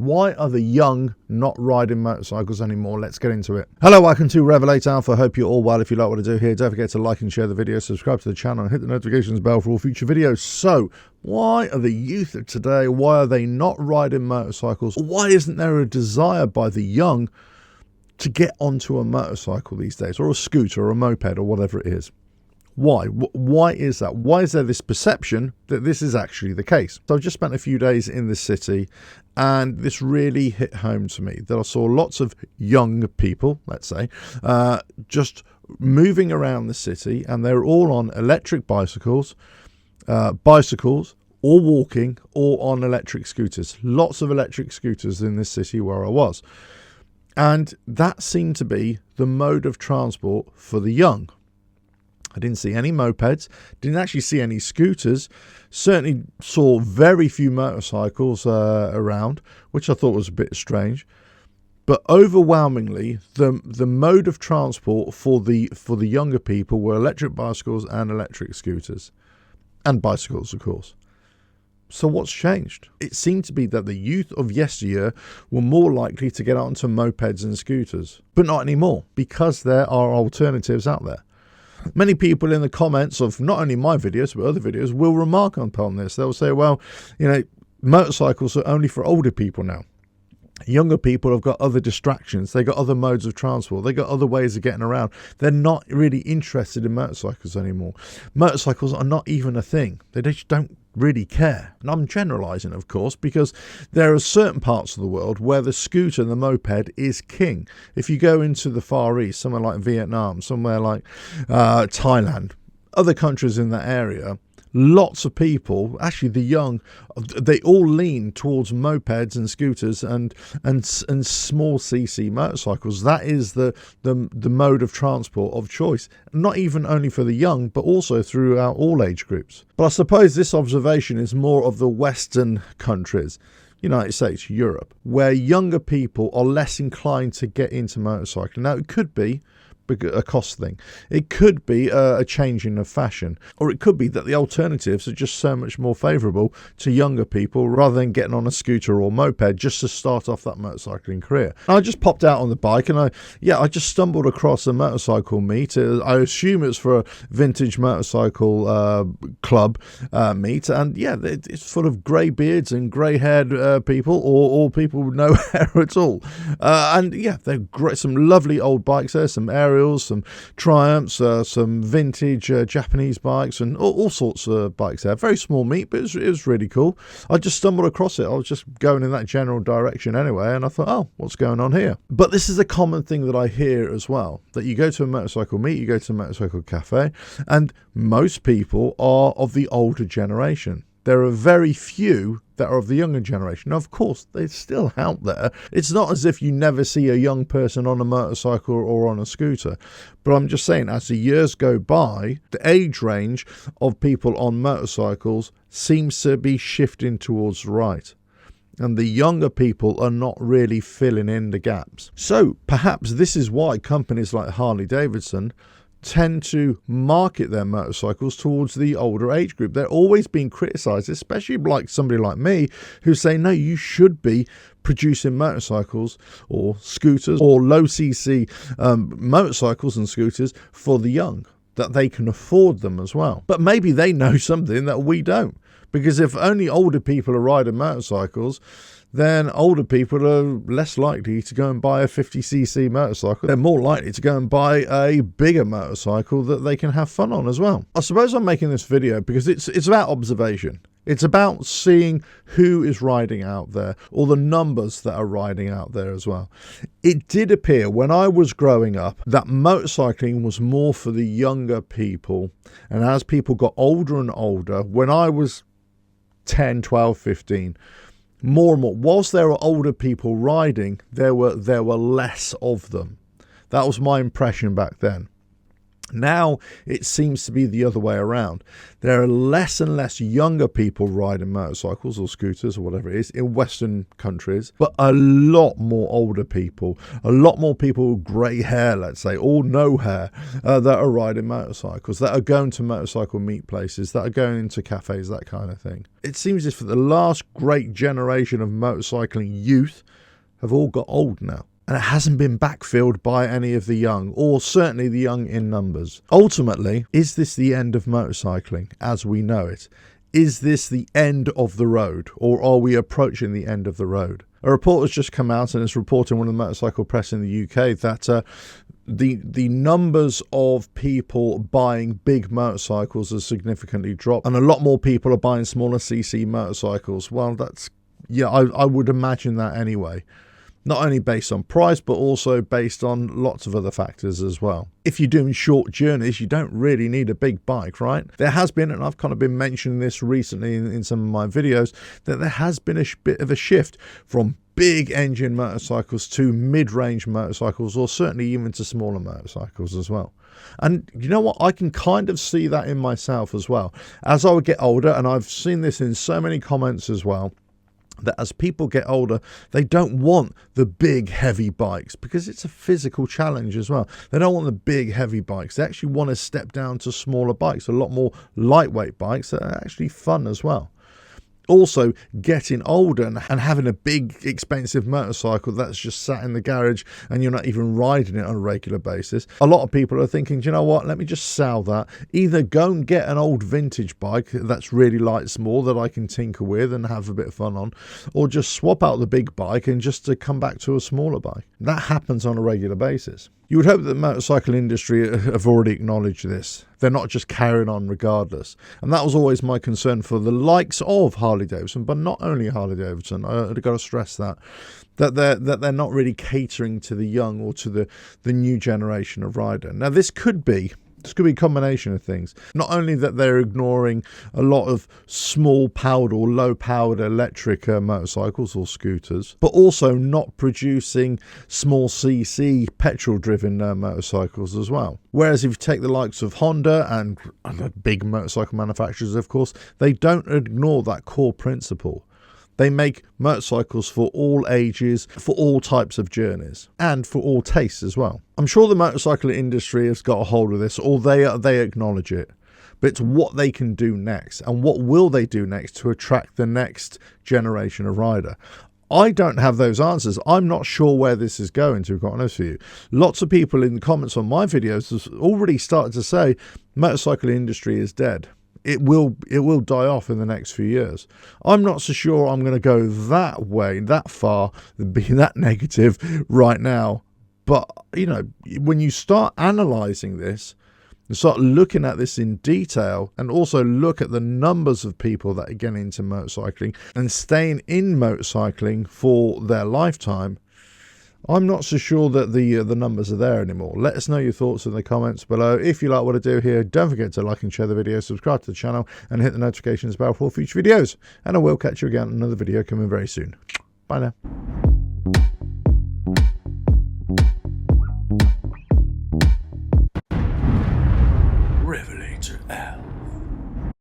Why are the young not riding motorcycles anymore? Let's get into it. Hello, welcome to RevelatorAlf. I hope you're all well. If you like what I do here, don't forget to like and share the video, subscribe to the channel, and hit the notifications bell for all future videos. So, why are the youth of today, why are they not riding motorcycles? Why isn't there a desire by the young to get onto a motorcycle these days, or a scooter or a moped or whatever it is? Why? Why is that? Why is there this perception that this is actually the case? So I've just spent a few days in the city, and this really hit home to me that I saw lots of young people, let's say, just moving around the city, and they're all on electric bicycles, or walking, or on electric scooters. Lots of electric scooters in this city where I was. And that seemed to be the mode of transport for the young. I didn't see any mopeds, didn't actually see any scooters, certainly saw very few motorcycles around, which I thought was a bit strange. But overwhelmingly, the mode of transport for the younger people were electric bicycles and electric scooters, and bicycles, of course. So what's changed? It seemed to be that the youth of yesteryear were more likely to get onto mopeds and scooters, but not anymore, because there are alternatives out there. Many people in the comments of not only my videos, but other videos will remark upon this. They'll say, well, you know, motorcycles are only for older people now. Younger people have got other distractions. They got other modes of transport. They got other ways of getting around. They're not really interested in motorcycles anymore. Motorcycles are not even a thing. They just don't really care. And I'm generalizing, of course, because there are certain parts of the world where the scooter and the moped is king. If you go into the Far East, somewhere like Vietnam, somewhere like Thailand, other countries in that area, lots of people, actually the young, they all lean towards mopeds and scooters and small cc motorcycles. That is the mode of transport of choice, not even only for the young, but also throughout all age groups. But I suppose this observation is more of the Western countries, United States, Europe, where younger people are less inclined to get into motorcycling. Now, it could be a cost thing. It could be a changing of fashion, or it could be that the alternatives are just so much more favourable to younger people rather than getting on a scooter or moped just to start off that motorcycling career. I just popped out on the bike and I just stumbled across a motorcycle meet. I assume it's for a vintage motorcycle club meet, and yeah, it's full of grey beards and grey haired people, or people with no hair at all, and yeah, they're great. Some lovely old bikes there, some Ariels, some Triumphs, some vintage Japanese bikes, and all sorts of bikes there. Very small meet, but it was really cool. I just stumbled across it. I was just going in that general direction anyway, and I thought, oh, what's going on here? But this is a common thing that I hear as well, that you go to a motorcycle meet, you go to a motorcycle cafe, and most people are of the older generation. There are very few that are of the younger generation. Now, of course, they're still out there. It's not as if you never see a young person on a motorcycle or on a scooter. But I'm just saying, as the years go by, the age range of people on motorcycles seems to be shifting towards the right. And the younger people are not really filling in the gaps. So perhaps this is why companies like Harley-Davidson tend to market their motorcycles towards the older age group. They're always being criticized, especially like somebody like me who say, no, you should be producing motorcycles or scooters or low cc motorcycles and scooters for the young, that they can afford them as well. But maybe they know something that we don't, because if only older people are riding motorcycles, then older people are less likely to go and buy a 50cc motorcycle. They're more likely to go and buy a bigger motorcycle that they can have fun on as well. I suppose I'm making this video because it's about observation. It's about seeing who is riding out there, or the numbers that are riding out there as well. It did appear when I was growing up that motorcycling was more for the younger people. And as people got older and older, when I was 10, 12, 15, more and more, whilst there were older people riding, there were less of them. That was my impression back then. Now it seems to be the other way around. There are less and less younger people riding motorcycles or scooters or whatever it is in Western countries, but a lot more older people, a lot more people with grey hair, let's say, or no hair, that are riding motorcycles, that are going to motorcycle meet places, that are going into cafes, that kind of thing. It seems as if the last great generation of motorcycling youth have all got old now. And it hasn't been backfilled by any of the young, or certainly the young in numbers. Ultimately, is this the end of motorcycling as we know it? Is this the end of the road, or are we approaching the end of the road? A report has just come out and it's reporting one of the motorcycle press in the UK that the numbers of people buying big motorcycles has significantly dropped, and a lot more people are buying smaller cc motorcycles. Well, that's, yeah, I would imagine that anyway. Not only based on price, but also based on lots of other factors as well. If you're doing short journeys, you don't really need a big bike, right? There has been, and I've kind of been mentioning this recently in some of my videos, that there has been a bit of a shift from big engine motorcycles to mid-range motorcycles, or certainly even to smaller motorcycles as well. And you know what? I can kind of see that in myself as well. As I would get older, and I've seen this in so many comments as well, that as people get older, they don't want the big heavy bikes because it's a physical challenge as well. They don't want the big heavy bikes. They actually want to step down to smaller bikes, a lot more lightweight bikes that are actually fun as well. Also, getting older and having a big expensive motorcycle that's just sat in the garage and you're not even riding it on a regular basis. A lot of people are thinking, do you know what, let me just sell that. Either go and get an old vintage bike that's really light, small, that I can tinker with and have a bit of fun on, or just swap out the big bike and just to come back to a smaller bike. That happens on a regular basis. You would hope that the motorcycle industry have already acknowledged this. They're not just carrying on regardless. And that was always my concern for the likes of Harley-Davidson, but not only Harley-Davidson. I've got to stress that they're not really catering to the young or to the new generation of rider. Now, this could be a combination of things. Not only that they're ignoring a lot of small powered or low powered electric motorcycles or scooters, but also not producing small cc petrol driven motorcycles as well. Whereas if you take the likes of Honda and other big motorcycle manufacturers, of course, they don't ignore that core principle. They make motorcycles for all ages, for all types of journeys, and for all tastes as well. I'm sure the motorcycle industry has got a hold of this, or they acknowledge it. But it's what they can do next, and what will they do next to attract the next generation of rider. I don't have those answers. I'm not sure where this is going, to be quite honest with you. Lots of people in the comments on my videos have already started to say motorcycle industry is dead. It will die off in the next few years. I'm not so sure I'm going to go that way, that far, be that negative right now. But, you know, when you start analysing this and start looking at this in detail, and also look at the numbers of people that are getting into motorcycling and staying in motorcycling for their lifetime, I'm not so sure that the numbers are there anymore. Let us know your thoughts in the comments below. If you like what I do here, don't forget to like and share the video, subscribe to the channel, and hit the notifications bell for future videos. And I will catch you again in another video coming very soon. Bye now.